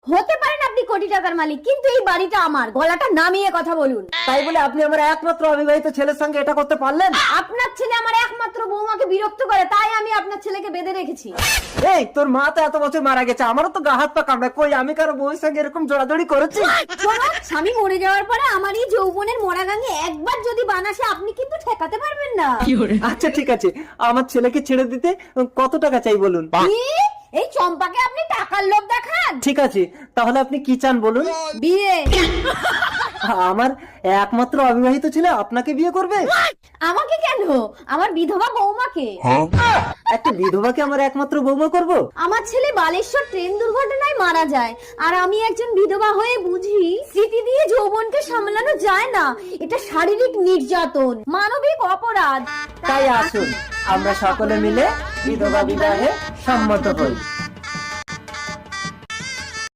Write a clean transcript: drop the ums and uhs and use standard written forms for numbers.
হতে পারেন আপনি কোটি টাকার মালিক, কিন্তু এই বাড়িটা আমার। গলাটা নামিয়ে কথা বলুন। তাই বলে আপনি আমার একমাত্র অবিবাহিত ছেলের সঙ্গে এটা করতে পারলেন? আপনার ছেলে আমার একমাত্র বৌমাকে বিরক্ত করে, তাই আমি আপনার ছেলেকে বেঁধে রেখেছি। এই তোর মা তো এত বছর মারা গেছে, আমারও তো গা হাত পা কামড়ায়। কই আমি কারো বউয়ের সঙ্গে এরকম জড়াজড়ি করেছি? শোনো, স্বামী মরে যাওয়ার পরে আমার এই যৌবনের মরা গাঙে একবার যদি বানাসে, আপনি কিন্তু ঠেকাতে পারবেন না। আচ্ছা ঠিক আছে, আমার ছেলেকে ছেড়ে দিতে কত টাকা চাই বলুন? কি? এই চম্পাকে আপনি টাকার লোভ দেখান? ঠিক আছে, তাহলে আপনি কি চান বলুন? বিয়ে। আমার একমাত্র অবিবাহিত ছেলে আপনাকে বিয়ে করবে? আমাকে কেন? আমার বিধবা বৌমাকে। একটা বিধবাকে আমার একমাত্র বৌমা করব? আমার ছেলে বালেশ্বর ট্রেন দুর্ঘটনায় মারা যায়, আর আমি একজন বিধবা হয়ে বুঝি স্মৃতি দিয়ে যৌবনকে সামলানো যায় না। এটা শারীরিক নির্যাতন, মানবিক অপরাধ। তাই আসুন আমরা সকলে মিলে বিধবা বিবাহে সম্মত হই।